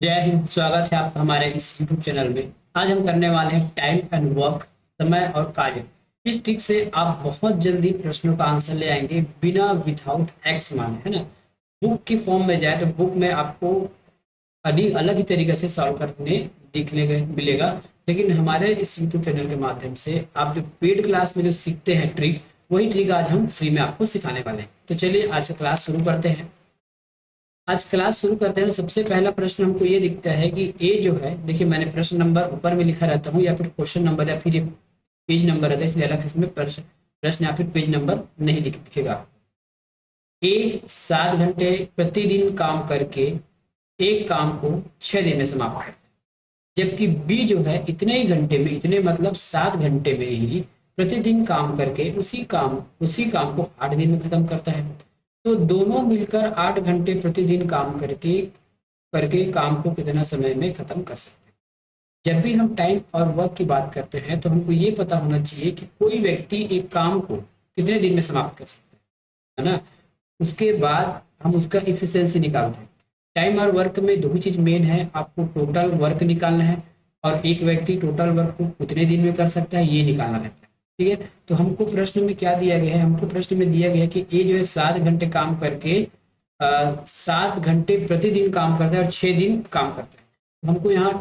जय हिंद। स्वागत है आपका हमारे इस YouTube चैनल में। आज हम करने वाले हैं टाइम एंड वर्क, समय और कार्य। इस ट्रिक से आप बहुत जल्दी प्रश्नों का आंसर ले आएंगे बिना विदाउट एक्स माने, है ना। बुक की फॉर्म में जाए तो बुक में आपको अलग अलग ही तरीके से सॉल्व करने दिखने को मिलेगा, लेकिन हमारे इस YouTube चैनल के माध्यम से आप जो पेड क्लास में जो सीखते हैं ट्रिक, वही ट्रिक आज हम फ्री में आपको सिखाने वाले हैं। तो चलिए आज का क्लास शुरू करते हैं। आज क्लास शुरू करते हैं तो सबसे पहला प्रश्न हमको ये दिखता है कि ए जो है, देखिए मैंने प्रश्न नंबर ऊपर में लिखा रहता हूँ या फिर क्वेश्चन नंबर या फिर ये पेज नंबर रहता है, इसलिए अलग से इसमें प्रश्न प्रश्न या फिर पेज नंबर नहीं दिखेगा। ए 7 घंटे प्रतिदिन काम करके एक काम को 6 दिन में समाप्त करता है, जबकि बी जो है इतने ही घंटे में, इतने मतलब 7 घंटे में ही प्रतिदिन काम करके उसी काम को 8 दिन में खत्म करता है। तो दोनों मिलकर 8 घंटे प्रतिदिन काम करके करके काम को कितना समय में खत्म कर सकते हैं। जब भी हम टाइम और वर्क की बात करते हैं तो हमको ये पता होना चाहिए कि कोई व्यक्ति एक काम को कितने दिन में समाप्त कर सकता है ना। उसके बाद हम उसका इफिशियंसी निकालते हैं। टाइम और वर्क में दो ही चीज मेन है, आपको टोटल वर्क निकालना है और एक व्यक्ति टोटल वर्क को कितने दिन में कर सकता है ये निकालना रहता है। ठीक है, तो हमको प्रश्न में क्या दिया गया है, हमको प्रश्न में दिया गया है कि ए जो है 7 घंटे काम करके 7 घंटे प्रतिदिन काम करता है और 6 दिन काम करता है। तो हमको यहाँ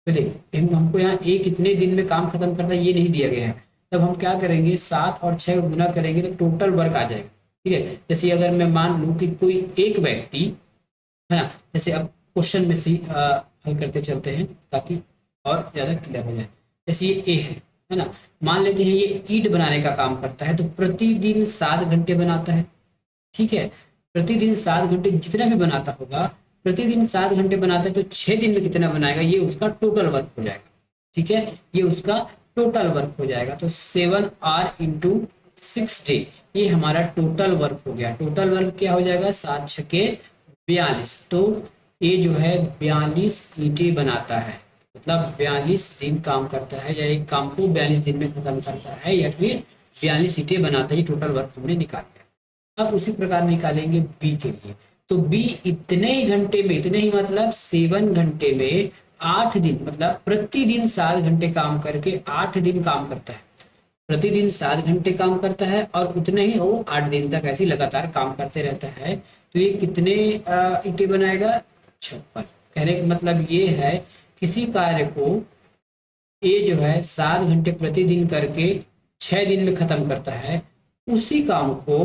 हमको यहाँ ए कितने दिन में काम खत्म करता है ये नहीं दिया गया है। तब हम क्या करेंगे, 7 और 6 को गुना करेंगे तो टोटल वर्क आ जाएगा। ठीक है, जैसे अगर मैं मान लूँ कि कोई एक व्यक्ति, है ना, जैसे अब क्वेश्चन में से हल करते चलते हैं ताकि और ज्यादा क्लियर हो जाए। जैसे ये ए है ना, मान लेते हैं ये ईंट बनाने का काम करता है तो प्रतिदिन 7 घंटे बनाता है। ठीक है, प्रतिदिन 7 घंटे जितना भी बनाता होगा, प्रतिदिन 7 घंटे बनाता है तो 6 दिन में कितना बनाएगा, ये उसका टोटल वर्क हो जाएगा। ठीक है, ये उसका टोटल वर्क हो जाएगा। तो 7 R × 6 डे, ये हमारा टोटल वर्क हो गया। टोटल वर्क क्या हो जाएगा, 7 × 6 = 42। तो ये जो है 42 ईंटें बनाता है, मतलब 42 दिन काम करता है, या एक काम को 42 दिन में खत्म करता है, या फिर 42 ईंटें बनाता है। टोटल वर्क हमने निकाला। अब उसी प्रकार निकालेंगे बी के लिए। तो बी इतने ही घंटे में, इतने ही मतलब 7 घंटे में 8 दिन, मतलब प्रतिदिन 7 घंटे काम करके 8 दिन काम करता है। प्रतिदिन 7 घंटे काम करता है और उतने ही वो 8 दिन तक ऐसे लगातार काम करते रहता है। तो ये कितने ईंटें बनाएगा, 56। कहने का मतलब ये है, किसी कार्य को ए जो है 7 घंटे प्रतिदिन करके 6 दिन में खत्म करता है, उसी काम को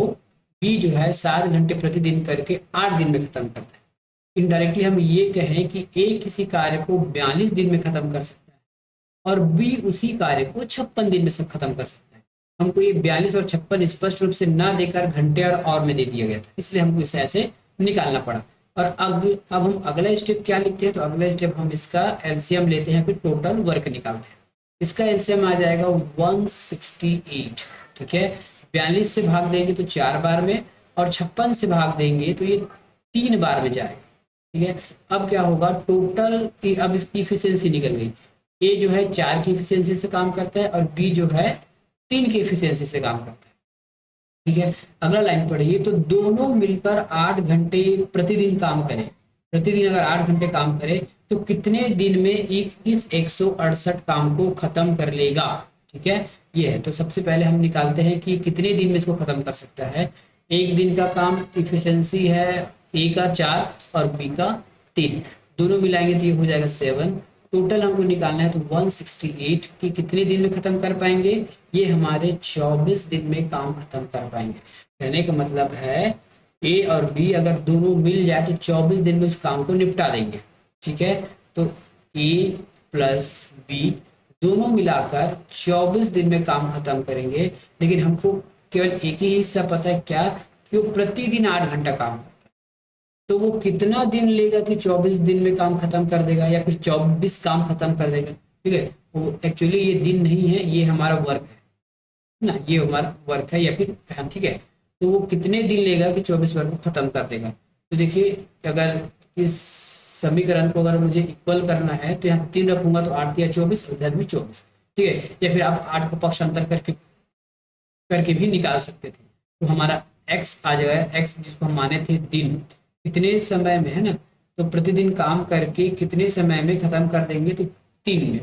बी जो है 7 घंटे प्रतिदिन करके 8 दिन में खत्म करता है। इनडायरेक्टली हम ये कहें कि ए किसी कार्य को 42 दिन में खत्म कर सकता है और बी उसी कार्य को 56 दिन में सब खत्म कर सकता है। हमको ये 42 और 56 स्पष्ट रूप से ना देकर घंटे और में दे दिया गया था, इसलिए हमको इसे ऐसे निकालना पड़ा। और अब हम अगला स्टेप क्या लिखते हैं, तो अगला स्टेप हम इसका एलसीएम लेते हैं, फिर टोटल वर्क निकालते हैं। इसका एलसीएम आ जाएगा 168। ठीक है, 42 से भाग देंगे तो 4 बार में, और 56 से भाग देंगे तो ये 3 बार में जाएगा। ठीक है, अब क्या होगा टोटल, अब इसकी इफिशियंसी निकल गई। ए जो है 4 की इफिशियंसी से काम करता है और बी जो है 3 की इफिशियंसी से काम करता है। ठीक है, अगला लाइन पढ़िए। तो दोनों मिलकर 8 घंटे प्रतिदिन काम करें, प्रतिदिन अगर 8 घंटे काम करे तो कितने दिन में एक इस 168 काम को खत्म कर लेगा। ठीक है, ये है। तो सबसे पहले हम निकालते हैं कि कितने दिन में इसको खत्म कर सकता है। एक दिन का काम इफिशियंसी है ए का 4 और बी का 3, दोनों मिलाएंगे तो ये हो जाएगा 7। टोटल हमको निकालना है तो 168 की कितने दिन में खत्म कर पाएंगे, ये हमारे 24 दिन में काम खत्म कर पाएंगे। कहने का मतलब है ए और बी अगर दोनों मिल जाए तो 24 दिन में उस काम को निपटा देंगे। ठीक है, तो ए प्लस बी दोनों मिलाकर 24 दिन में काम खत्म करेंगे। लेकिन हमको केवल एक ही हिस्सा पता है, क्या, कि वो प्रतिदिन 8 घंटा काम करता है। तो वो कितना दिन लेगा कि 24 दिन में काम खत्म कर देगा या फिर 24 काम खत्म कर देगा। ठीक है, वो एक्चुअली ये दिन नहीं है, ये हमारा वर्क है ना, ये हमारा वर्क है या फिर हाँ, ठीक है। तो वो कितने दिन लेगा कि 24 वर्क को खत्म कर देगा। तो देखिए, अगर इस समीकरण को अगर मुझे इक्वल करना है तो यहाँ 3 रखूंगा तो 8 या 24, इधर भी 24। ठीक है, या फिर आप 8 को पक्षांतर करके करके भी निकाल सकते थे। तो हमारा एक्स आ जाएगा, एक्स जिसको हम माने थे दिन, कितने समय में, है ना। तो प्रतिदिन काम करके कितने समय में खत्म कर देंगे, तो 3 में।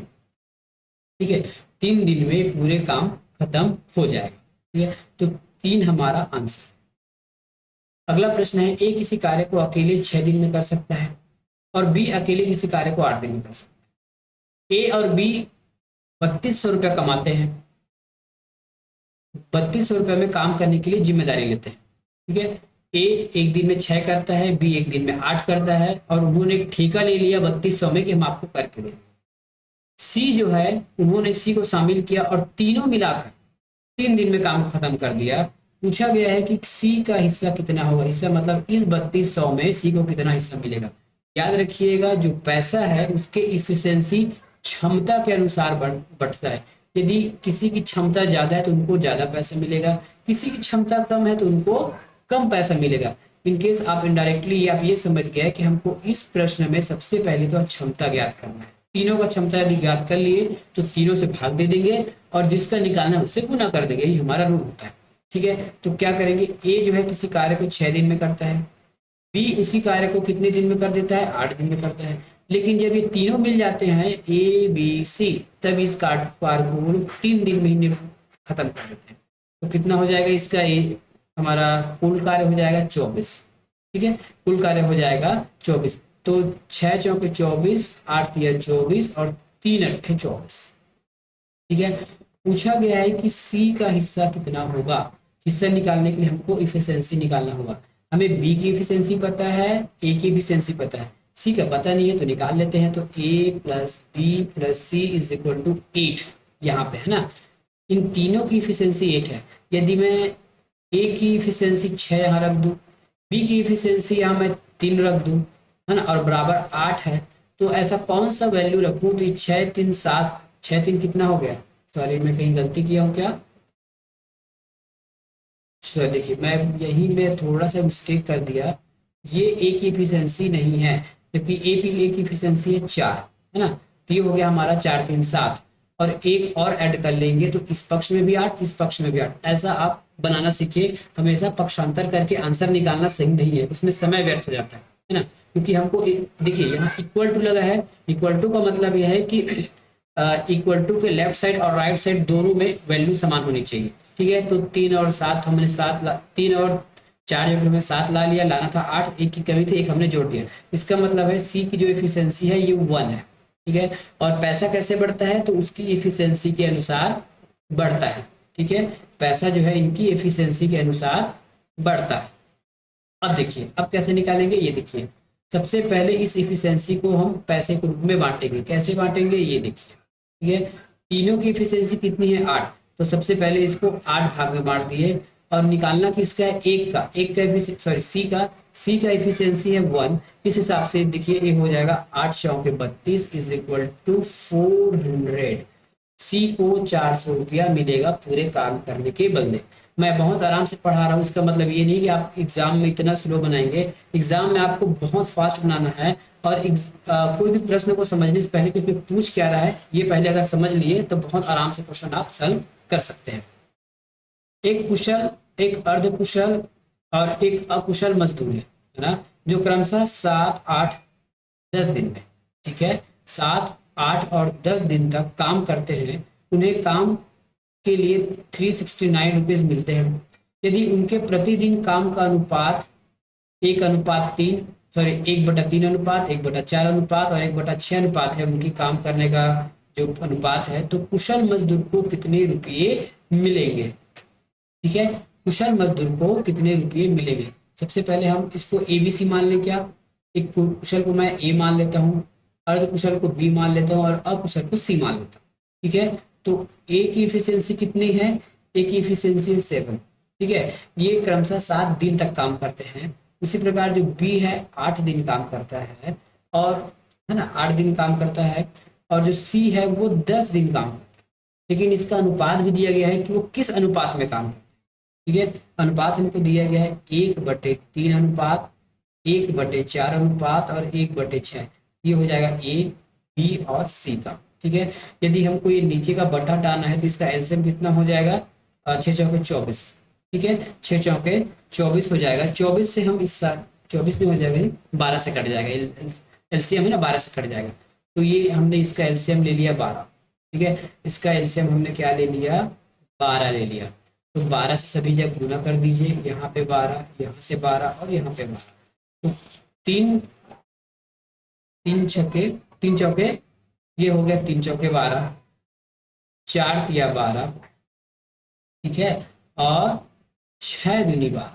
ठीक है, 3 दिन में पूरे काम खत्म हो जाएगा। ठीक है, तो 3 हमारा आंसर। अगला प्रश्न है, ए किसी कार्य को अकेले 6 दिन में कर सकता है और बी अकेले किसी कार्य को 8 दिन में कर सकता है। ए और बी 3200 रुपया कमाते हैं, 3200 रुपये में काम करने के लिए जिम्मेदारी लेते हैं। ठीक है, ए एक दिन में 6 करता है, बी एक दिन में 8 करता है, और उन्होंने एक ठेका ले लिया 3200 में कि हम आपको करके देंगे। सी जो है, उन्होंने सी को शामिल किया और तीनों मिलाकर 3 दिन में काम खत्म कर दिया। पूछा गया है कि सी का हिस्सा कितना होगा, हिस्सा मतलब इस 3200 में सी को कितना हिस्सा मिलेगा। याद रखिएगा, जो पैसा है उसके इफिशिएंसी क्षमता के अनुसार बढ़ता है। यदि किसी की क्षमता ज्यादा है तो उनको ज्यादा पैसा मिलेगा, किसी की क्षमता कम है तो उनको कम पैसा मिलेगा। इनकेस आप इनडायरेक्टली आप ये समझ गए कि हमको इस प्रश्न में सबसे पहले तो क्षमता ज्ञात करना है। तीनों का क्षमता यदि ज्ञात कर लिए तो तीनों से भाग दे देंगे और जिसका निकालना है उससे गुना कर देंगे, ये हमारा रूल होता है। ठीक है, तो क्या करेंगे, ए जो है किसी कार्य को 6 दिन में करता है, बी उसी कार्य को कितने दिन में कर देता है, 8 दिन में करता है। लेकिन जब ये तीनों मिल जाते हैं ए बी सी, तब इस कार्य को 3 दिन महीने में खत्म कर देते हैं। तो कितना हो जाएगा इसका, ए हमारा कुल कार्य हो जाएगा 24। ठीक है, कुल कार्य हो जाएगा 24। तो 6 चौके 24, 8 तिया 24 और 3 अट्ठे 24। ठीक है, पूछा गया है कि सी का हिस्सा कितना होगा। हिस्सा निकालने के लिए हमको इफिशिएंसी निकालना होगा। हमें बी की इफिशिएंसी पता है, ए की इफिशिएंसी पता है, सी का पता नहीं है तो निकाल लेते हैं। तो A plus B plus C is equal to 8 यहाँ पे है ना। इन तीनों की इफिशिएंसी 8 है। यदि मैं ए की इफिशिएंसी 6 यहाँ रख दूं, बी की इफिशिएंसी यहाँ मैं 3 रख दूं, है ना, और बराबर 8 है, तो ऐसा कौन सा वैल्यू रखूं, तो 6 3 7, 6 3 कितना हो गया, सॉरी मैं कहीं गलती किया हूँ क्या, देखिए मैं यहीं में थोड़ा सा मिस्टेक कर दिया, ये ए की इफिशिएंसी नहीं है, जबकि ए की इफिशिएंसी है 4, है ना। तो ये हो गया हमारा 4 3 7, और एक और ऐड कर लेंगे तो इस पक्ष में भी 8, इस पक्ष में भी 8। ऐसा आप बनाना सीखिए। हमेशा पक्षांतर करके आंसर निकालना सही नहीं है, उसमें समय व्यर्थ हो जाता है ना। क्योंकि हमको देखिए यहाँ इक्वल टू लगा है, इक्वल टू का मतलब यह है कि इक्वल टू के लेफ्ट साइड और राइट साइड दोनों में वैल्यू समान होनी चाहिए। ठीक है, तो 3 और 7 हमने 3 और 4 जो हमें 7 ला लिया, लाना था 8, एक की कमी थी, एक हमने जोड़ दिया। इसका मतलब है सी की जो एफिशिएंसी है ये 1 है। ठीक है, और पैसा कैसे बढ़ता है, तो उसकी एफिशिएंसी के अनुसार बढ़ता है। ठीक है, पैसा जो है इनकी एफिशिएंसी के अनुसार बढ़ता है। अब देखिए, अब कैसे निकालेंगे, ये देखिए, सबसे पहले इस एफिशिएंसी को हम पैसे के रूप में बांटेंगे। कैसे बांटेंगे, ये देखिए। ठीक है, तीनों की एफिशिएंसी कितनी है, 8, तो सबसे पहले इसको 8 भाग में बांट दिए, और निकालना किसका है, एक का सॉरी सी का एफिशिएंसी है 1। इस हिसाब से देखिए ये हो जाएगा 8 चौके 32 इज इक्वल टू 400। सी को 400 रुपया मिलेगा पूरे काम करने के बदले। मैं बहुत आराम से पढ़ा रहा हूँ, इसका मतलब ये नहीं कि आप एग्जाम में इतना स्लो बनाएंगे। एग्जाम में आपको बहुत फास्ट बनाना है, और कोई भी प्रश्न को समझने से पहले कि इसमें पूछ क्या रहा है ये पहले अगर समझ लिए तो बहुत आराम से क्वेश्चन आप सॉल्व कर सकते हैं। एक कुशल, एक अर्धकुशल और एक अकुशल मजदूर है ना, जो क्रमशः 7 8 10 दिन में, ठीक है, 7 8 और 10 दिन तक काम करते हैं। उन्हें काम के लिए 369 रुपीज मिलते हैं। यदि उनके प्रतिदिन काम का अनुपात 1:3, सॉरी 1/3 अनुपात, 1/4 अनुपात और 1/6 अनुपात है, उनकी काम करने का जो अनुपात है, तो कुशल मजदूर को कितने रुपये मिलेंगे। ठीक है, कुशल मजदूर को कितने रुपये मिलेंगे। सबसे पहले हम इसको ABC मान लें क्या, एक कुशल को मैं A मान लेता हूँ, अर्ध कुशल को B मान लेता हूँ और अकुशल को C मान लेता हूँ। ठीक है, तो A की इफिशियंसी कितनी है, A की इफिशियंसी है 7। ठीक है, ये क्रमशः 7 दिन तक काम करते हैं। उसी प्रकार जो B है 8 दिन काम करता है, और है ना 8 दिन काम करता है, और जो C है वो 10 दिन काम करता है। लेकिन इसका अनुपात भी दिया गया है कि वो किस अनुपात में काम करता है। ठीक है, अनुपात हमको दिया गया है 1/3 अनुपात, 1/4 अनुपात और 1/6। ये हो जाएगा A B और C का। ठीक है, यदि हमको ये नीचे का बटा हटाना है तो इसका एलसीएम कितना हो जाएगा, 6 चौके 24। ठीक है, 6 चौके 24 हो जाएगा। 24 से हम इस 24 नहीं हो जाएगा, 12 से कट जाएगा, एलसीएम है ना, 12 से कट जाएगा। तो ये हमने इसका एलसीएम ले लिया 12, ठीक है, इसका एलसीएम हमने क्या ले लिया, 12 ले लिया। तो 12 से सभी जगह गुना कर दीजिए, यहाँ पे 12, यहाँ से 12 और यहाँ पे 12। तो तीन तीन छक्के, तीन चौके, ये हो गया 3 चौके 12, 4 तिया 12, ठीक है, और 6 दूनी 12।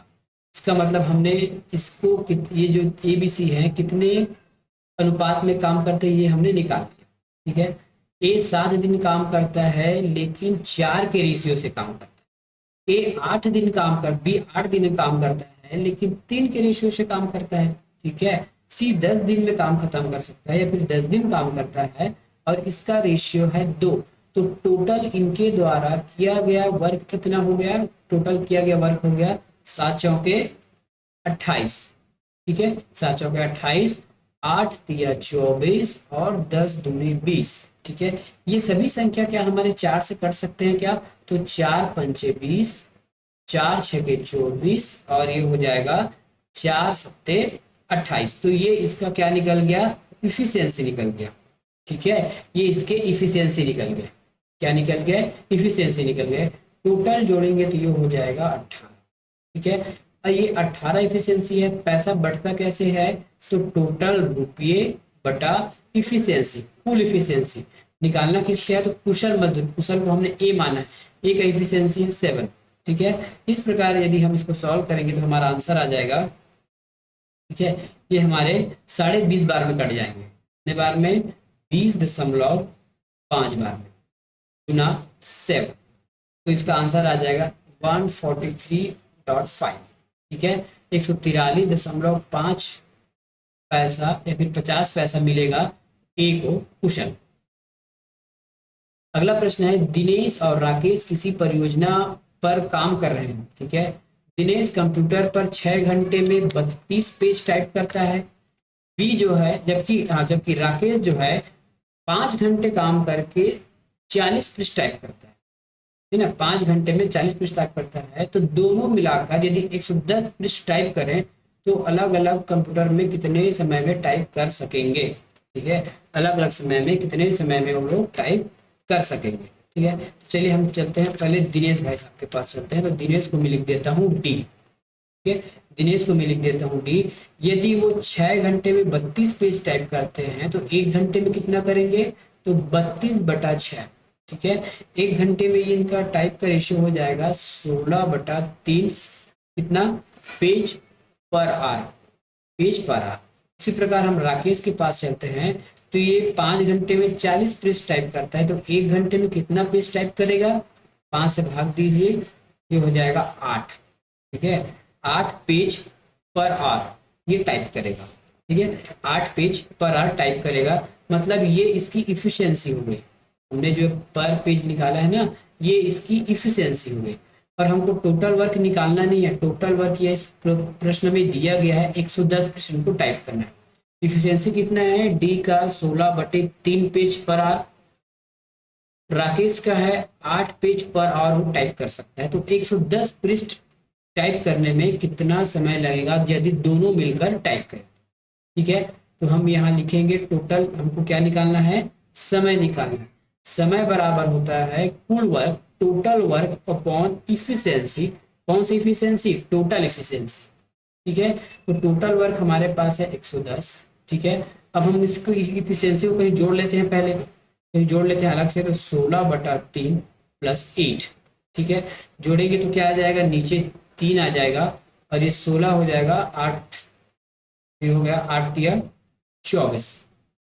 इसका मतलब हमने इसको ये जो एबीसी है कितने अनुपात में काम करते हैं ये हमने निकाल लिया, ठीक है। ए 7 दिन काम करता है लेकिन 4 के रेशियो से काम करता है। ए 8 दिन काम कर बी 8 दिन काम करता है लेकिन 3 के रेशियो से काम करता है, ठीक है। सी 10 दिन में काम खत्म कर सकता है या फिर 10 दिन काम करता है और इसका रेशियो है 2। तो टोटल इनके द्वारा किया गया वर्क कितना हो गया, टोटल किया गया वर्क हो गया 7 चौके 28, ठीक है, 7 चौके 28, 8 तिया 24 और 10 दूनी 20, ठीक है। ये सभी संख्या क्या हमारे 4 से कट सकते हैं क्या, तो 4 पंचे 20, 4 छके 24 और ये हो जाएगा 4 सत्ते 28। तो ये इसका क्या निकल गया, इफिशियंसी निकल गया, ठीक है, ये इसके इफिशियंसी निकल गए, क्या निकल गए, इफिशियंसी निकल गए। टोटल जोड़ेंगे तो ये हो जाएगा 18, ठीक है। और ये 18 इफिशियंसी है। पैसा बढ़ता कैसे है, तो टोटल रुपये बटा इफिशियंसी, कुल इफिशियंसी निकालना किसका है, तो कुशल मजदूर, कुशल को हमने ए माना है, ए का इफिशियंसी है 7, ठीक है। इस प्रकार यदि हम इसको सॉल्व करेंगे तो हमारा आंसर आ जाएगा, ठीक है, ये हमारे 20.5 बार में कट जाएंगे, कितने बार में, 20.5 बार में गुना 7। तो इसका आंसर आ जाएगा 143.5, ठीक है, 143.5 पैसा या फिर 50 पैसा मिलेगा ए को कुशल। अगला प्रश्न है, दिनेश और राकेश किसी परियोजना पर काम कर रहे हैं, ठीक है। दिनेश कंप्यूटर पर 6 घंटे में 32 पेज टाइप करता है, बी जो है, जबकि राकेश जो है 5 घंटे काम करके 40 पृष्ठ टाइप करता है ना, 5 घंटे में 40 पृष्ठ टाइप करता है। तो दोनों मिलाकर यदि 110 पृष्ठ टाइप करें तो अलग अलग कंप्यूटर में कितने समय में टाइप कर सकेंगे, ठीक है, अलग अलग समय में कितने समय में वो लोग टाइप कर सकेंगे, ठीक है। तो चलिए हम चलते हैं, पहले दिनेश भाई साहब के पास चलते हैं। तो दिनेश को मैं लिख देता हूँ डी, ठीक है, दिनेश को मैं लिख देता हूँ डी। यदि वो 6 घंटे में 32 पेज टाइप करते हैं तो 1 घंटे में कितना करेंगे, तो 32/6, ठीक है। 1 घंटे में ये इनका टाइप का रेशियो हो जाएगा 16/3, कितना, पेज पर आर, पेज पर आर। इसी प्रकार हम राकेश के पास चलते हैं। तो ये 5 घंटे में 40 पेज टाइप करता है तो 1 घंटे में कितना पेज टाइप करेगा, 5 से भाग दीजिए, ये हो जाएगा 8, ठीक है, 8 पेज पर आवर ये टाइप करेगा, ठीक है, 8 पेज पर आवर टाइप करेगा। मतलब ये इसकी इफिशियंसी हो गई, हमने जो पर पेज निकाला है ना, ये इसकी इफिशियंसी हो गई। और हमको टोटल वर्क निकालना नहीं है, टोटल वर्क ये इस प्रश्न में दिया गया है 110 प्रश्न को टाइप करना है। इफिशियंसी कितना है, डी का 16/3 पेज पर आवर, राकेश का है 8 पेज पर आवर वो टाइप कर सकता है। तो 110 पृष्ठ टाइप करने में कितना समय लगेगा यदि दोनों मिलकर टाइप करें, ठीक है। तो हम यहाँ लिखेंगे टोटल, हमको क्या निकालना है, समय निकालना है। समय बराबर होता है कुल work, total work upon efficiency. कौन सी इफिशियंसी, टोटल इफिशियंसी, ठीक है। तो टोटल वर्क हमारे पास है 110, ठीक है। अब हम इसको इफिशियंसी को कहीं जोड़ लेते हैं, पहले कहीं जोड़ लेते हैं अलग से। तो 16/3 + 8, ठीक है, जोड़ेंगे तो क्या आ जाएगा, नीचे 3 आ जाएगा और ये 16 हो जाएगा, 8 ये हो गया, 8 तिया 24,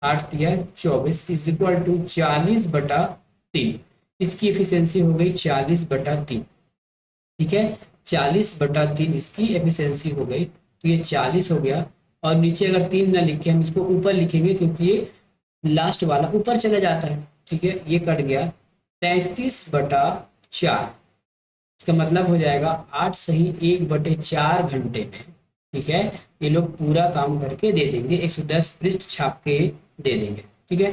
8 तिया 24 इज इक्वल टू 40/3। इसकी एफिशिएंसी हो गई 40/3, ठीक है, 40/3 इसकी एफिशिएंसी हो गई। तो ये 40 हो गया और नीचे अगर 3 ना लिख के हम इसको ऊपर लिखेंगे क्योंकि ये लास्ट वाला ऊपर चला जाता है, ठीक है, ये कट गया 33/4। इसका मतलब हो जाएगा 8 सही 1/4 घंटे में, ठीक है, ये लोग पूरा काम करके दे देंगे, 110 पृष्ठ छाप के दे देंगे, ठीक है।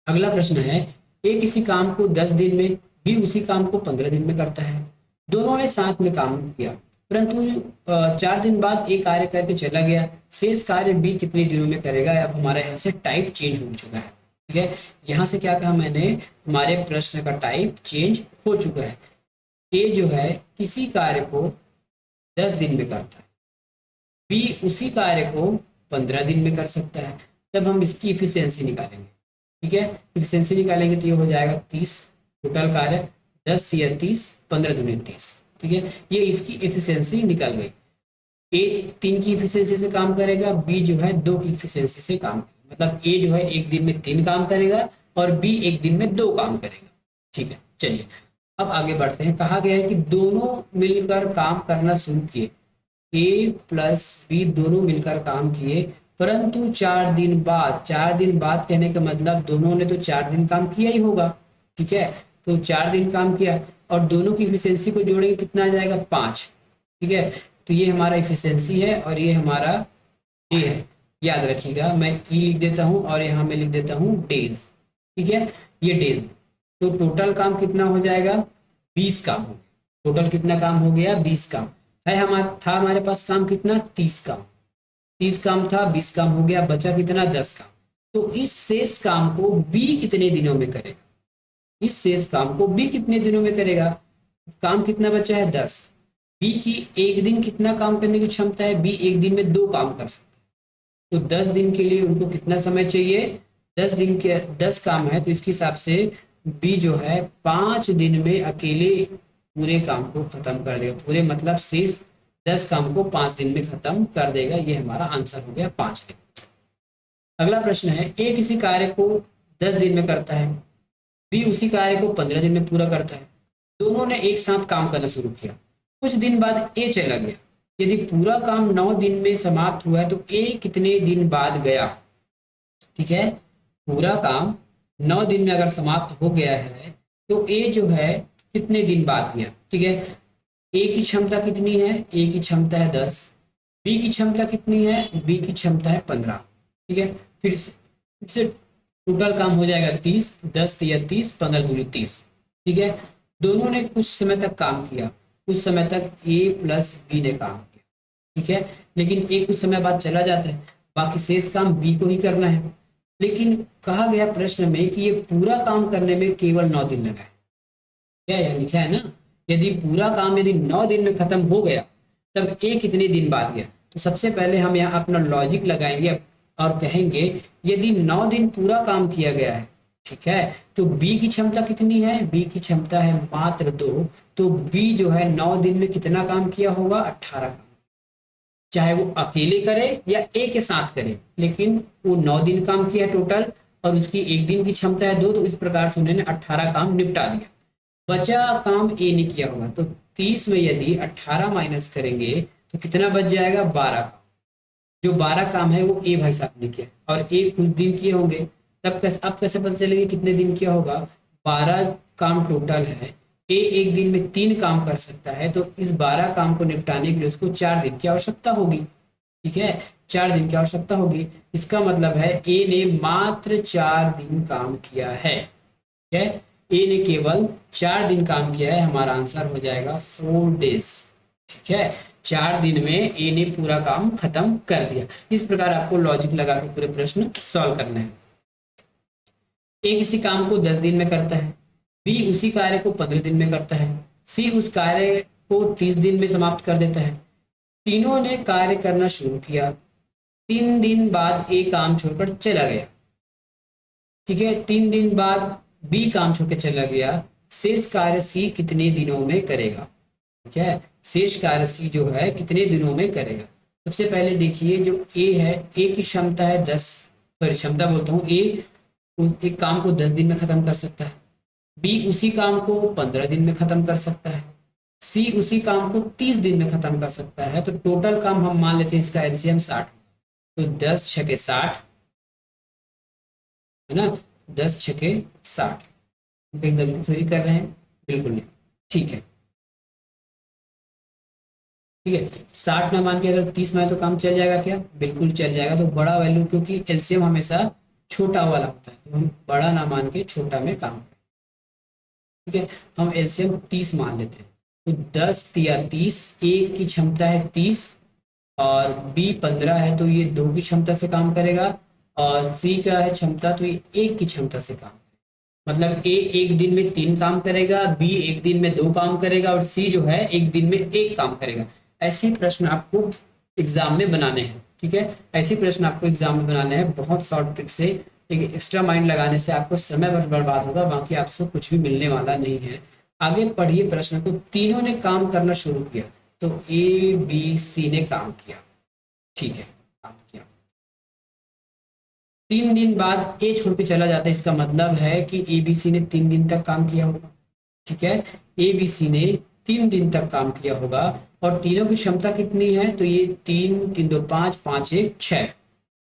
अगला प्रश्न है, ए किसी काम को 10 दिन में, बी उसी काम को 15 दिन में करता है। दोनों ने साथ में काम किया, परंतु 4 दिन बाद ए कार्य करके चला गया, शेष कार्य बी कितने दिनों में करेगा। अब हमारा यहाँ से टाइप चेंज हो चुका है। ठीक है, यहाँ से क्या कहा मैंने, हमारे प्रश्न का टाइप चेंज हो चुका है। ए जो है किसी कार्य को 10 दिन में करता है, बी उसी कार्य को 15 दिन में कर सकता है। तब हम इसकी इफिशियंसी निकालेंगे। ठीक है, इफिशियंसी निकालेंगे तो ये हो जाएगा 30 टोटल कार्य, 10 या 30, 15 दूनी 30। ठीक है, ये इसकी इफिशियंसी निकल गई। ए 3 की इफिशियंसी से काम करेगा, बी जो है 2 की इफिशियंसी से काम करेगा। मतलब ए जो है एक दिन में 3 काम करेगा और बी एक दिन में 2 काम करेगा। ठीक है, चलिए अब आगे बढ़ते हैं। कहा गया है कि दोनों मिलकर काम करना शुरू किए, ए प्लस बी दोनों मिलकर काम किए, परंतु 4 दिन बाद कहने का मतलब दोनों ने तो 4 दिन काम किया ही होगा। ठीक है, तो 4 दिन काम किया और दोनों की इफिशियंसी को जोड़ेंगे कितना आ जाएगा 5। ठीक है, तो ये हमारा इफिशियंसी है और ये हमारा डे है। याद रखिएगा, मैं ई लिख देता हूँ और यहाँ मैं लिख देता हूँ डेज। ठीक है, ये डेज। तो टोटल काम कितना हो जाएगा, 20 काम हो गया। टोटल कितना काम हो गया, 20 काम है। हमारे पास काम कितना, 30 काम। 30 काम था, 20 काम हो गया, बचा कितना, 10 काम। तो इस शेष काम को बी कितने दिनों में करेगा, इस शेष काम को बी कितने दिनों में करेगा। काम कितना बचा है, 10। बी की एक दिन कितना काम करने की क्षमता है, बी एक दिन में 2 काम कर सकता है। तो 10 दिन के लिए उनको कितना समय चाहिए, 10 दिन के 10 काम है, तो इसके हिसाब से बी जो है 5 दिन में अकेले पूरे काम को खत्म कर देगा। पूरे मतलब शेष 10 काम को 5 दिन में खत्म कर देगा। ये हमारा आंसर हो गया 5 दिन। अगला प्रश्न है, ए किसी कार्य को 10 दिन में करता है, बी उसी कार्य को 15 दिन में पूरा करता है। दोनों ने एक साथ काम करना शुरू किया। कुछ दिन बाद ए चला गया। यदि पूरा काम 9 दिन में समाप्त हुआ है तो ए कितने दिन बाद गया। ठीक है, पूरा काम 9 दिन में अगर समाप्त हो गया है तो ए जो है कितने दिन बाद गया। ठीक है, ए की क्षमता कितनी है, ए की क्षमता है 10, बी की क्षमता कितनी है, बी की क्षमता है 15। ठीक है, फिर से टोटल काम हो जाएगा 30, 10 या 30, 15 दूनी 30। ठीक है, दोनों ने कुछ समय तक काम किया, कुछ समय तक ए प्लस बी ने काम किया। ठीक है, लेकिन ए कुछ समय बाद चला जाता है, बाकी शेष काम बी को ही करना है। लेकिन कहा गया प्रश्न में कि ये पूरा काम करने में केवल 9 दिन लगा है। क्या यहाँ लिखा है ना, यदि पूरा काम यदि 9 दिन में खत्म हो गया तब ए कितने दिन बाद गया। तो सबसे पहले हम यहाँ अपना लॉजिक लगाएंगे और कहेंगे यदि 9 दिन पूरा काम किया गया है, ठीक है, तो बी की क्षमता कितनी है, बी की क्षमता है मात्र 2। तो बी जो है 9 दिन में कितना काम किया होगा, 18 काम। चाहे वो अकेले करे या ए के साथ करे, लेकिन वो 9 दिन काम किया टोटल और उसकी एक दिन की क्षमता है 2, तो इस प्रकार से उन्होंने 18 काम निपटा दिया। बचा काम ए ने किया होगा, तो 30 में यदि 18 माइनस करेंगे तो कितना बच जाएगा, 12 काम। जो 12 काम है वो ए भाई साहब ने किया और ए कुछ दिन किए होंगे। तब कैसे, अब कैसे पता चलेगा कितने दिन किया होगा, 12 काम टोटल है, ए एक दिन में 3 काम कर सकता है, तो इस 12 काम को निपटाने के लिए उसको 4 दिन की आवश्यकता होगी। ठीक है, 4 दिन की आवश्यकता होगी। इसका मतलब है ए ने मात्र 4 दिन काम किया है। ठीक है, ए ने केवल 4 दिन काम किया है। हमारा आंसर हो जाएगा 4 डेज। ठीक है, 4 दिन में ए ने पूरा काम खत्म कर दिया। इस प्रकार आपको लॉजिक लगा के पूरे प्रश्न सॉल्व करना है। ए किसी काम को 10 दिन में करता है, बी उसी कार्य को 15 दिन में करता है, सी उस कार्य को 30 दिन में समाप्त कर देता है। तीनों ने कार्य करना शुरू किया। 3 दिन बाद ए काम छोड़कर चला गया। ठीक है, 3 दिन बाद बी काम छोड़ के चला गया। शेष कार्य सी कितने दिनों में करेगा। ठीक है, शेष कार्य सी जो है कितने दिनों में करेगा। सबसे पहले देखिए जो ए है, ए की क्षमता है 10, सॉरी क्षमता बोलता हूँ, ए एक काम को 10 दिन में खत्म कर सकता है, बी उसी काम को 15 दिन में खत्म कर सकता है, सी उसी काम को 30 दिन में खत्म कर सकता है। तो टोटल काम हम मान लेते हैं इसका एलसीएम 60। तो 10 छके 60 है ना, 10 छके 60। कहीं गलती थोड़ी कर रहे हैं, बिल्कुल नहीं। ठीक है, ठीक है, 60 ना मान के अगर 30 में तो काम चल जाएगा क्या, बिल्कुल चल जाएगा। तो बड़ा वैल्यू, क्योंकि एलसीएम हमेशा छोटा वाला होता है, तो हम बड़ा ना मान के छोटा में काम करें। ठीक है, हम एलसीएम 30 मान लेते हैं। तो 10 तिया 30, ए की क्षमता है 30 और बी 15 है, तो ये 2 की क्षमता से काम करेगा। और सी का है क्षमता, तो ये 1 की क्षमता से काम, मतलब ए एक दिन में 3 काम करेगा, बी एक दिन में 2 काम करेगा और सी जो है एक दिन में 1 काम करेगा। ऐसे प्रश्न आपको एग्जाम में बनाने हैं, ठीक है। ऐसे प्रश्न आपको एग्जाम में बनाने हैं, बहुत शॉर्ट ट्रिक से, एक एक्स्ट्रा माइंड लगाने से आपको समय बर्बाद होगा, बाकी आपसे कुछ भी मिलने वाला नहीं है। आगे पढ़िए प्रश्न को। तीनों ने काम करना शुरू किया, तो ए बी सी ने काम किया, ठीक है, काम किया। 3 दिन बाद ए छोड़ के चला जाता है, इसका मतलब है कि ए बी सी ने 3 दिन तक काम किया होगा, ठीक है। ए बी सी ने 3 दिन तक काम किया होगा और तीनों की क्षमता कितनी है, तो ये 3 3 2 5 5 1 6,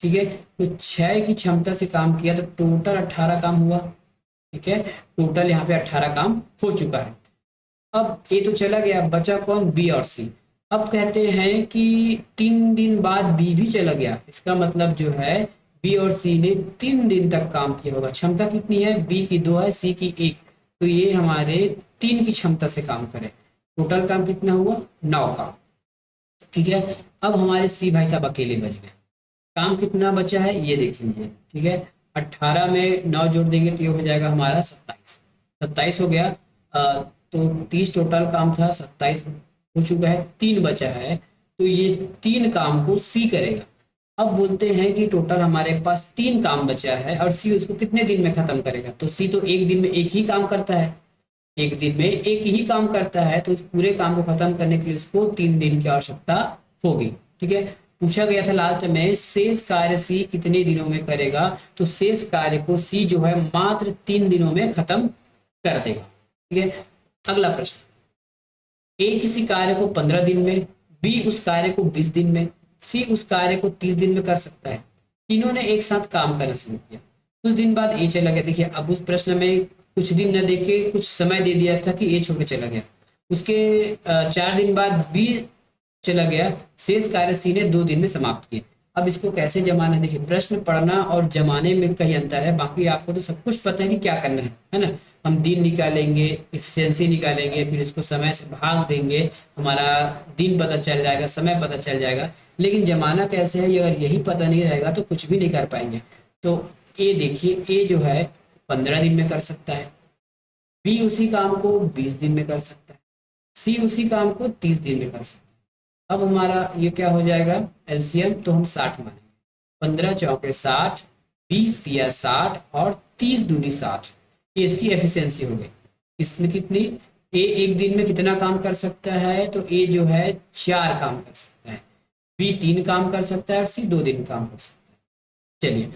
ठीक है। तो 6 की क्षमता से काम किया तो टोटल 18 काम हुआ, ठीक है। टोटल यहाँ पे 18 काम हो चुका है। अब ए तो चला गया, बचा कौन, बी और सी। अब कहते हैं कि 3 दिन बाद बी भी चला गया, इसका मतलब जो है बी और सी ने 3 दिन तक काम किया होगा। क्षमता कितनी है, बी की 2 है, सी की 1, तो ये हमारे 3 की क्षमता से काम करे। टोटल काम कितना हुआ, 9 काम, ठीक है। अब हमारे सी भाई साहब अकेले बच गए। काम कितना बचा है ये देख लीजिए, ठीक है। 18 में 9 जोड़ देंगे तो ये हो जाएगा हमारा 27, 27 हो गया। तो 30 टोटल काम था, 27 हो चुका है, 3 बचा है, तो ये 3 काम को सी करेगा। अब बोलते हैं कि टोटल हमारे पास 3 काम बचा है और सी उसको कितने दिन में खत्म करेगा, तो सी तो एक दिन में एक ही काम करता है, एक दिन में एक ही काम करता है, तो इस पूरे काम को खत्म करने के लिए उसको 3 दिन की आवश्यकता होगी, ठीक है। पूछा गया था लास्ट में शेष कार्य सी कितने दिनों में करेगा, तो शेष कार्य को सी जो है मात्र 3 दिनों में खत्म कर देगा, ठीक है। अगला प्रश्न, ए किसी कार्य को 15 दिन में, बी उस कार्य को 20 दिन में, सी उस कार्य को 30 दिन में कर सकता है। तीनों ने एक साथ काम करना शुरू किया, कुछ दिन बाद ए चला गया। देखिए अब उस प्रश्न में कुछ दिन न देके कुछ समय दे दिया था कि ए छोड़ के चला गया, उसके 4 दिन बाद बी चला गया, शेष कार्य सी ने 2 दिन में समाप्त किए। अब इसको कैसे जमाना, देखिए प्रश्न पढ़ना और जमाने में कहीं अंतर है, बाकी आपको तो सब कुछ पता है कि क्या करना है ना। हम दिन निकालेंगे, इफिशियंसी निकालेंगे, फिर इसको समय से भाग देंगे, हमारा दिन पता चल जाएगा, समय पता चल जाएगा। लेकिन जमाना कैसे है, अगर यही पता नहीं रहेगा तो कुछ भी नहीं कर पाएंगे। तो ए देखिए, ए जो है 15 दिन में कर सकता है, बी उसी काम को 20 दिन में कर सकता है, सी उसी काम को 30 दिन में कर सकता है। अब हमारा ये क्या हो जाएगा, एलसीएम, तो हम 60 मानेंगे, 15 चौके 60, 20 तिया 60 और 30 दूनी 60, ये इसकी एफिशिएंसी हो गई। इसमें कितनी, ए एक दिन में कितना काम कर सकता है, तो ए जो है 4 काम कर सकता है, बी 3 काम कर सकता है और सी 2 दिन काम कर सकता है। चलिए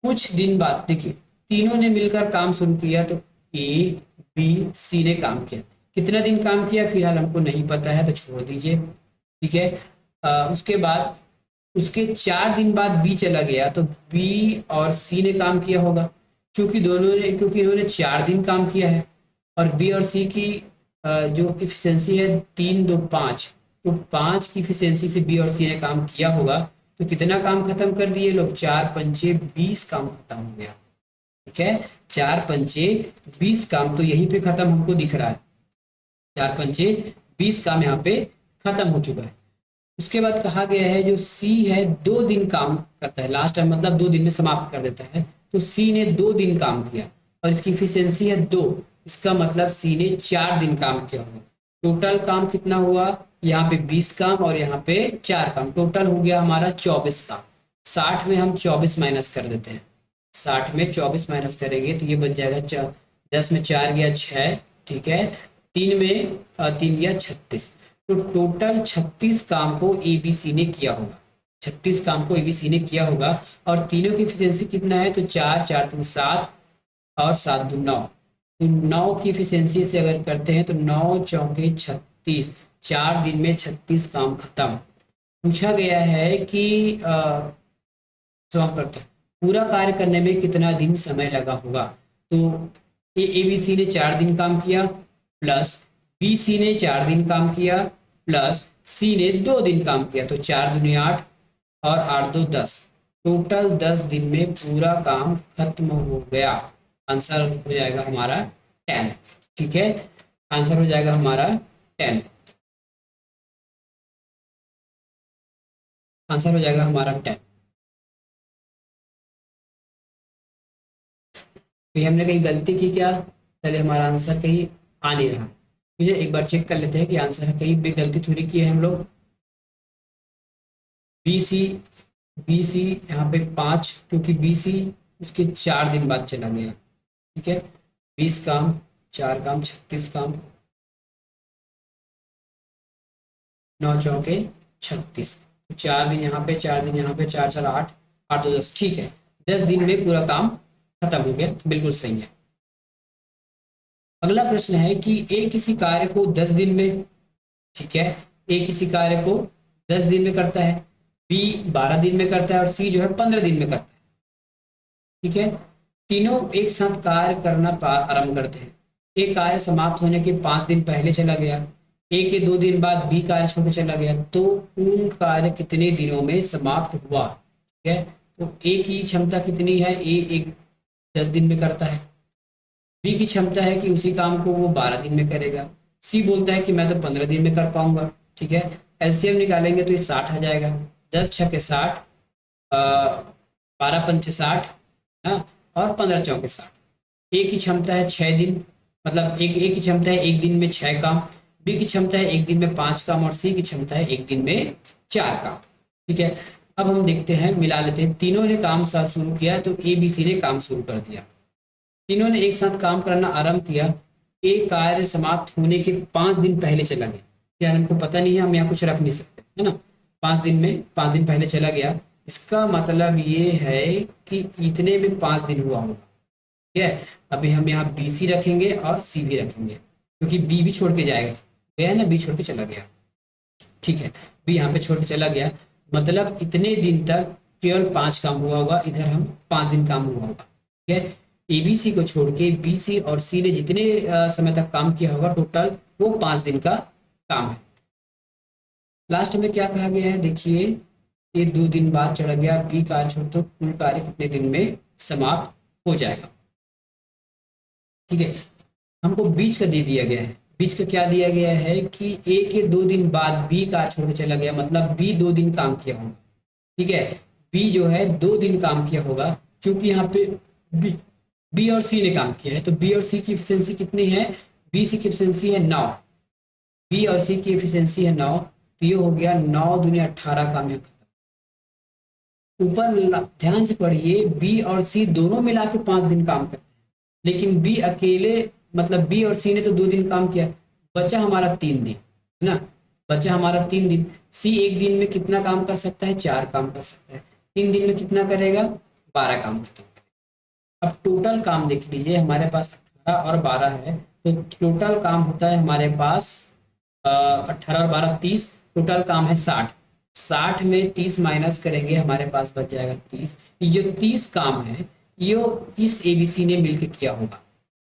कुछ दिन बाद देखिए तीनों ने मिलकर काम शुरू किया, तो ए बी सी ने काम किया। कितना दिन काम किया फिलहाल हमको नहीं पता है, तो छोड़ दीजिए, ठीक है। उसके बाद उसके 4 दिन बाद बी चला गया, तो बी और सी ने काम किया होगा, क्योंकि इन्होंने 4 दिन काम किया है। और बी और सी की जो इफिशियंसी है 3 2 5, तो 5 की इफिशियंसी से बी और सी ने काम किया होगा, तो कितना काम खत्म कर दिए लोग, 4 पंचे 20 काम खत्म हो गया, ठीक है। 4 पंचे 20 काम तो यहीं पे खत्म हमको दिख रहा है, 4 पंचे 20 काम यहाँ पे खत्म हो चुका है। उसके बाद कहा गया है जो सी है 2 दिन काम करता है, लास्ट टाइम मतलब 2 दिन में समाप्त कर देता है, तो सी ने 2 दिन काम किया और इसकी इफिशियंसी है 2, इसका मतलब सी ने 4 दिन काम किया होगा। टोटल काम कितना हुआ, यहाँ पे 20 काम और यहाँ पे 4 काम, टोटल हो गया हमारा 24 काम। 60 में हम 24 माइनस कर देते हैं, 60 में 24 माइनस करेंगे तो ये बच जाएगा 10 में 4 गया 6, ठीक है। 3 में 3 गया 36, तो टोटल 36 काम को एबीसी ने किया होगा, 36 काम को एबीसी ने किया होगा। और तीनों की एफिशिएंसी कितना है, तो 4 4 3 7 और 7 2 9, तो 9 की एफिशिएंसी से अगर करते हैं तो 9 चौके 36, 4 दिन में 36 काम खत्म। पूछा गया है कि समाप्त करते हैं, पूरा कार्य करने में कितना दिन समय लगा होगा, तो एबीसी ने 4 दिन काम किया, प्लस बी सी ने 4 दिन काम किया, प्लस सी ने 2 दिन काम किया, तो 4 दूनी 8 और 8 2 10, टोटल 10 दिन में पूरा काम खत्म हो गया। आंसर हो जाएगा हमारा 10, ठीक है, आंसर हो जाएगा हमारा 10। आंसर हो जाएगा हमारा 10। तो हमने कहीं गलती की क्या? पहले हमारा आंसर कहीं आ नहीं रहा है। ठीक है, एक बार चेक कर लेते हैं कि आंसर कहीं भी गलती थोड़ी की है हम लोग। बी सी, बी सी यहाँ पे 5, क्योंकि बी सी उसके 4 दिन बाद चला गया। ठीक है, 20 काम, 4 काम, 36 काम, 9 चौके 36, 4 दिन यहाँ पे, 4 दिन यहाँ पे, 4 4 8, 8 2 10। ठीक है, 10 दिन में पूरा काम खत्म हो गया, बिल्कुल सही है। अगला प्रश्न है कि ए किसी कार्य को 10 दिन में, ठीक है, ए किसी कार्य को 10 दिन में करता है, बी 12 दिन में करता है और सी जो है 15 दिन में करता है। ठीक है, तीनों एक साथ कार्य करना आरंभ करते हैं। ए कार्य समाप्त होने के 5 दिन पहले चला गया, ए के 2 दिन बाद बी कार्य छोड़ चला गया, तो पूर्ण कार्य कितने दिनों में समाप्त हुआ? ठीक है, तो ए की क्षमता कितनी है? ए एक 10 दिन में करता है। बी की क्षमता है कि उसी काम को वो 12 दिन में करेगा। सी बोलता है कि मैं तो 15 दिन में कर पाऊंगा। ठीक है, एलसीएम निकालेंगे तो ये 60 आ जाएगा। 10 छक्के 60, 12 पंचे 60, हाँ, और 15 चौके 60। ए की क्षमता है 6 दिन, मतलब एक ए की क्षमता है एक दिन में 6 काम, बी की क्षमता है एक दिन में 5 काम और सी की क्षमता है एक दिन में 4 काम। ठीक है, अब हम देखते हैं, मिला लेते हैं। तीनों ने काम शुरू किया तो ए बी सी ने काम शुरू कर दिया। तीनों ने एक साथ काम करना आरंभ किया। एक कार्य समाप्त होने के 5 दिन पहले चला गया। यार हमको पता नहीं है, हम यहाँ कुछ रख नहीं सकते, है ना। 5 दिन में 5 दिन पहले चला गया, इसका मतलब ये है कि इतने में 5 दिन हुआ होगा। ठीक है, अभी हम यहाँ बी सी रखेंगे और सी भी रखेंगे, क्योंकि बी भी छोड़ के जाएगा, गया ना, बी छोड़ के चला गया। ठीक है, बी यहाँ पे छोड़ के चला गया, मतलब इतने दिन तक केवल 5 काम हुआ होगा, इधर हम 5 दिन काम हुआ होगा। ठीक है, एबीसी को छोड़ के बी सी और सी ने जितने समय तक काम किया होगा टोटल, वो 5 दिन का काम है। लास्ट में क्या कहा गया है देखिए, ये 2 दिन बाद चढ़ गया, बी कार्य छोड़ तो कुल कार्य कितने दिन में समाप्त हो जाएगा। ठीक है, हमको बीच का दे दिया गया है। बीच का क्या दिया गया है कि ए के 2 दिन बाद बी कार्य छोड़ के चला गया, मतलब बी 2 दिन काम किया होगा। ठीक है, बी जो है 2 दिन काम किया होगा, क्योंकि यहाँ पे बी और सी ने काम किया है, तो बी और सी की एफिशिएंसी कितनी है? बी सी की एफिशिएंसी है 9, बी और सी की एफिशिएंसी है 9, तो ये हो गया 9 दूनी 18 काम यहाँ खत्म। ऊपर ध्यान से पढ़िए, बी और सी दोनों मिला के 5 दिन काम करते हैं, लेकिन बी अकेले, मतलब बी और सी ने तो 2 दिन काम किया, बचा हमारा 3 दिन, है ना, बचा हमारा 3 दिन। सी एक दिन में कितना काम कर सकता है? 4 काम कर सकता है। 3 दिन में कितना करेगा? 12 काम खत्म। अब टोटल काम देख लीजिए, हमारे पास 18 और 12 है, तो टोटल काम होता है हमारे पास 18 और 12 30, टोटल काम है 60। 60 में 30 माइनस करेंगे, हमारे पास बच जाएगा 30। ये जो 30 काम है, ये इस एबीसी ने मिलकर किया होगा।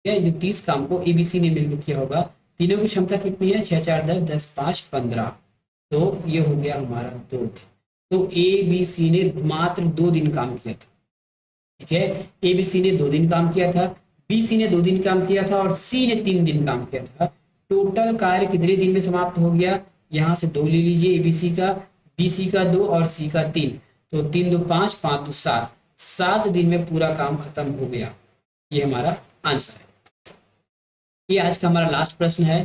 ठीक है, जो 30 काम को एबीसी ने मिलकर किया होगा। तीनों की क्षमता कितनी है? 6 4 10, 10 5 15, तो ये हो गया हमारा 2 दिन। तो ए बी सी ने मात्र 2 दिन काम किया था। ठीक है, ए बी सी ने 2 दिन काम किया था, बी सी ने 2 दिन काम किया था और सी ने 3 दिन काम किया था। टोटल कार्य कितने दिन में समाप्त हो गया? यहाँ से 2 ले लीजिए, एबीसी का, बीसी का 2 और सी का 3, तो 3 2 5, 5 2 7, 7 दिन में पूरा काम खत्म हो गया। ये हमारा आंसर है। ये आज का हमारा लास्ट प्रश्न है।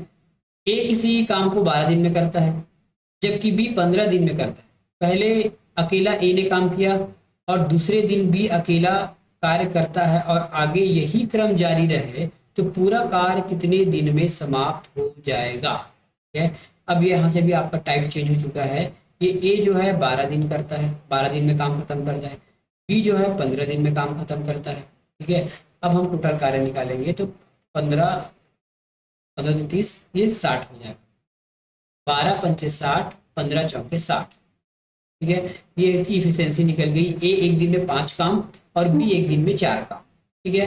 ए किसी काम को 12 दिन में करता है, जबकि बी 15 दिन में करता है। पहले अकेला ए ने काम किया और दूसरे दिन बी अकेला कार्य करता है, और आगे यही क्रम जारी रहे तो पूरा कार्य कितने दिन में समाप्त हो जाएगा? ठीक है, अब यहाँ से भी आपका टाइप चेंज हो चुका है। ये ए जो है 12 दिन करता है, 12 दिन में काम खत्म करता है। बी जो है 15 दिन में काम खत्म करता है। ठीक है, अब हम टोटल कार्य निकालेंगे तो 15 15 30, ये 60 हो जाएगा। 12 पंचे 60, 15 चौके 60। ठीक है, ये की इफिशियंसी निकल गई। ए एक दिन में 5 काम और बी एक दिन में 4 काम। ठीक है,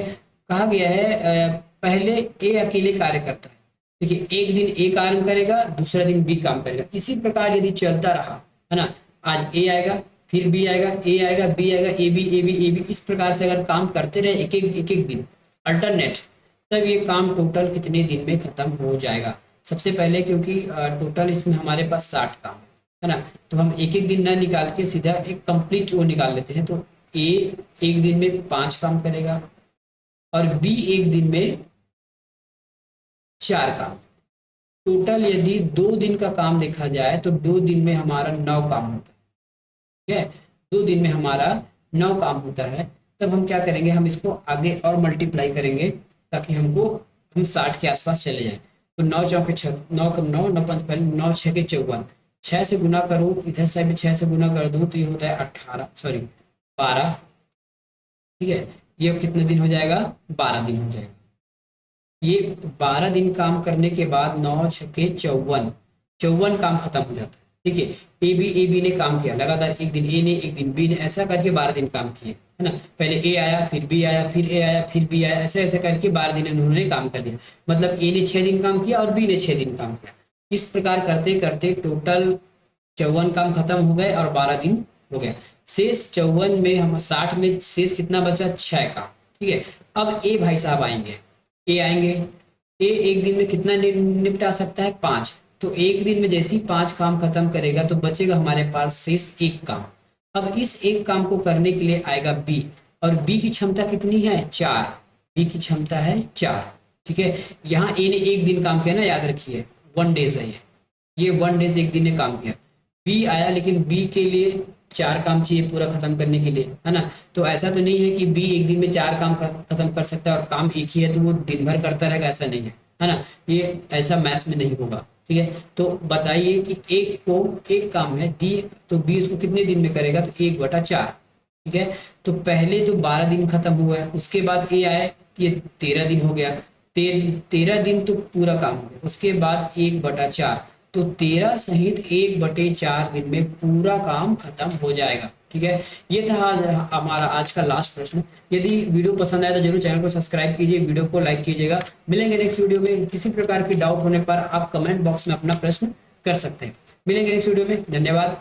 कहा गया है पहले ए अकेले कार्य करता है। देखिए, एक दिन ए कार्य करेगा, दूसरा दिन बी काम करेगा। इसी प्रकार यदि चलता रहा, है ना, आज ए आएगा, फिर बी आएगा, ए आएगा, बी आएगा, A B A B A B, इस प्रकार से अगर काम करते रहे एक एक दिन अल्टरनेट, तब ये काम टोटल कितने दिन में खत्म हो जाएगा? सबसे पहले क्योंकि टोटल इसमें हमारे पास 60 काम है ना, तो हम एक एक दिन ना निकाल के सीधा एक कंप्लीट वो निकाल लेते हैं। तो ए एक दिन में 5 काम करेगा और बी एक दिन में 4 काम। टोटल यदि 2 दिन का काम देखा जाए तो 2 दिन में हमारा 9 काम होता है। ठीक है, 2 दिन में हमारा 9 काम होता है। तब हम क्या करेंगे, हम इसको आगे और मल्टीप्लाई करेंगे ताकि हमको हम 60 के आसपास चले जाएं। तो 9 चौके 6, 9 कम 9, 9 5 पहले 9 6 के 54, 6 से गुना करूँ इधर से भी 6 से गुना कर दूँ तो ये होता है 18 सॉरी 12। ठीक है, ये कितने दिन हो जाएगा, 12 दिन हो जाएगा। ये 12 दिन काम करने के बाद 9 छक्के 54, 54 काम खत्म हो जाता है। ठीक है, ए बी ने काम किया लगातार, एक दिन ए ने, एक दिन बी ने, ऐसा करके 12 दिन काम किए है ना। पहले ए आया, फिर बी आया, फिर ए आया, फिर बी आया, ऐसे ऐसे करके 12 दिन उन्होंने काम कर लिया। मतलब ए ने 6 दिन काम किया और बी ने 6 दिन काम किया। इस प्रकार करते करते टोटल 54 काम खत्म हो गए और 12 दिन हो गया। शेष 54 में हम 60 में शेष कितना बचा, 6 काम। ठीक है, अब ए भाई साहब आएंगे, ए आएंगे, ए एक दिन में कितना निपटा सकता है, 5। तो एक दिन में जैसे ही 5 काम खत्म करेगा तो बचेगा हमारे पास शेष 1 काम। अब इस एक काम को करने के लिए आएगा बी, और बी की क्षमता कितनी है, 4। बी की क्षमता है 4। ठीक है, यहाँ ए ने एक दिन काम किया ना, याद रखिए 1 डेज है ये 1 डेज एक दिन ने काम किया। बी आया लेकिन बी के लिए 4 काम चाहिए पूरा खत्म करने के लिए, है ना। तो ऐसा तो नहीं है कि बी एक दिन में 4 काम खत्म कर सकता है और काम एक ही है तो वो दिन भर करता रहेगा, ऐसा नहीं है ना। ये ऐसा मैथ्स में नहीं होगा। ठीक है, तो बताइए कि एक को एक काम है दी तो बी उसको कितने दिन में करेगा, तो 1/4। ठीक है, तो पहले तो 12 दिन खत्म हुआ है, उसके बाद ए आए, ये 13 दिन हो गया, 13 दिन तो पूरा काम हो गया। उसके बाद 1/4, तो 13 सहित 1/4 दिन में पूरा काम खत्म हो जाएगा। ठीक है, ये था हमारा आज का लास्ट प्रश्न। यदि वीडियो पसंद आया तो जरूर चैनल को सब्सक्राइब कीजिए, वीडियो को लाइक कीजिएगा। मिलेंगे नेक्स्ट वीडियो में। किसी प्रकार की डाउट होने पर आप कमेंट बॉक्स में अपना प्रश्न कर सकते हैं। मिलेंगे नेक्स्ट वीडियो में, धन्यवाद।